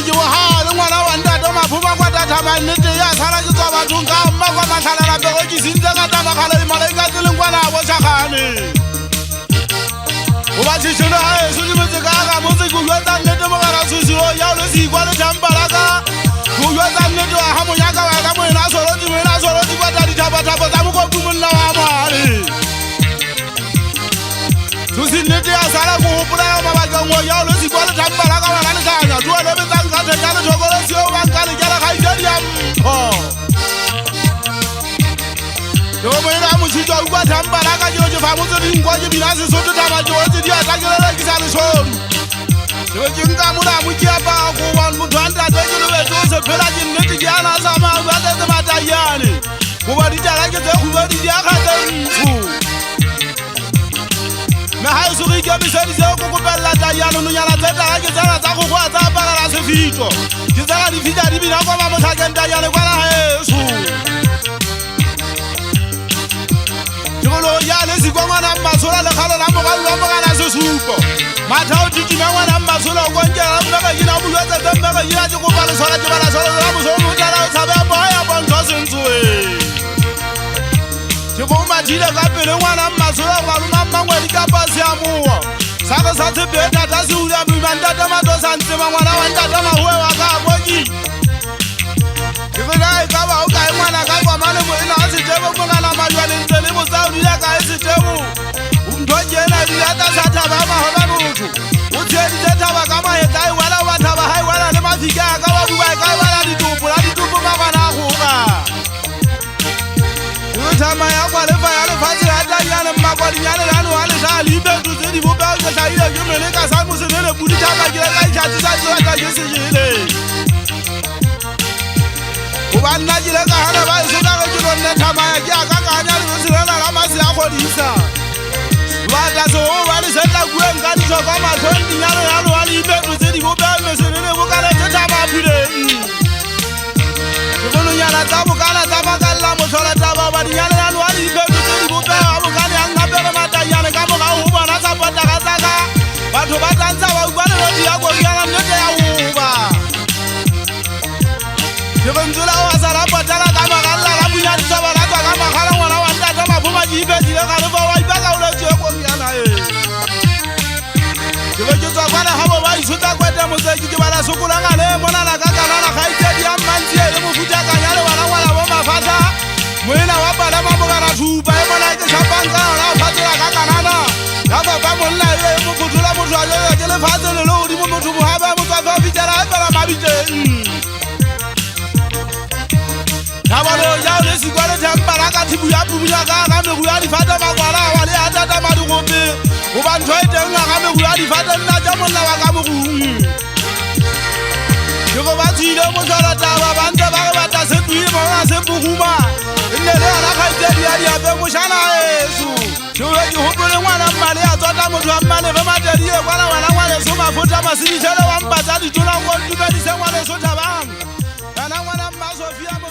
ke bohale ngwana wa ntate maphuma kwa tatama nnete ya sala ke tswa bathong ka mma kwa matlhalela pego ke sintse ka tamakgale le malaika tseleng kwana a bošagane o ba tšhitšhene ga eso ke metse ka ka motse ke uetsa nnete mogara sosio ya o le seikwa le tšhamparaka ke uetsa nnete wa ga monyaka wa ka moena soroti kwata dithapathapa tsa mokopu monna wa moale susi nnete ya sala ko gopolela mabakeng o ya o le seikwa le tšhamparaka wa ka lekanya tua lebetsang ka theka le thokolosio banka lekela gaitedi ya mpho yo moena a motšhitšwa ukwa tšhamparaka keo ke fa motse dinkwa ke bina sesoto taba keotse di atakelelekisa lesodu keo ke nka molamo ke apaa koban motho a ntate ke lebetse o sephela ke nnete ke ana samau a tetse matayane goba ditala ke tse kgubedi di akgatse ntsho mme ga e sogo ikemisedise o kokopelela tayane nonyana tse tala ke tsena tsa gogoa tsa apagela sefito ke tsela difita di bina kwa ba motlhakeng tayane kwana ga eso ya le sikwa ngwana mmasola le kgalo la mogalo la mogana sesupo matha o tikime ngwana mmasola o konkela mmeka kena bolwetse tse mmeka kena ke kopa lesola ke bala solo la bosolo o tala o tshabe ya boga ya bontsho sentsoe ke bo mathile ka pele ngwana mmasola o galoma mmangwedi ka pasi ya mowa sa re sa tshepe tata se ula boima ntate mato sa ntsema ngwana wa ntate mahoe wa ka boki ke fela e ka ba o kae ngwana ka kwa mane mo ena a setebo mogala majwane ntse le botsao di ya ka e setebo ntho ke ena di ata sa thaba mahola motho o tsheditse thaba ka mahetla e wela wa thaba ha e wela le mafika ka wa buba e ka wela ditupo la ditupo magwana a goga o thama ya kwa lefa ya lefatshe la tanyane mmakwadinyane lano wa letlha leipetu tse di bopeo ke tlhaile ke mele ka sa mosenele pudi thaba ke le ka itšhatsi sa tseata ke segele goba nna ke le ka gana ba e sotage ke lonne thamaya ke a ka kanya le boselela la masi a kgodisa batla sego ba le setla kueng ka ditšhoka matlhong dinyalo ya loa le ipeto tse di bopea mesenele bokaletse thama a phuleng ke bononyana tsa bokana tsa makalela motlhola taba ba dinyalo ya loa le ipeto tse di bopea a bokane yang ngapele matanyane ka morago go bona tsa potaka tsaka batho ba tantsa ba ukwanelodi ya kobiana nnete ya goba ke bentsola o a sa rapatala ka magalla la bunyaditšhaba la tswa ka magala ngwana wa ntate maphoma ke ipetile ga lefa wa ipaka o letse e komiana e ke be ke tswa kwana gabo ba isotsa kwete motseki ke bala sokolangale monana ka kanana ga itedi ya mmantsi e le mofutakanya le bana ngwana bo mafatla moena wa palama mogana thupa e mona ke šapanka ona o fatsela ka kanana ka papa monna e mophotola motho a jee ke lefatshe le le godimo motho mogabe motswafe o fitlhela e fela mabiteng Kabalo ya le sikwa le tempara ka thibu ya pubuya ka megu ya difata makwala wa le atata madugope go ba ntho e teng ga megu ya difata nna ja monna wa ka mogung ke go ba tsile mo tsala taba ba ntse ba ba ta se tui mo ga se buguma nne le ana ga itse dia dia be mo shana eso ke o ke hopole ngwana mmale a tsota motho a mmale ba matedi e kwana wana ngwana so mafota masidi tshele wa mpatsa ditona go tumedise ngwana so thabang kana ngwana mma Sofia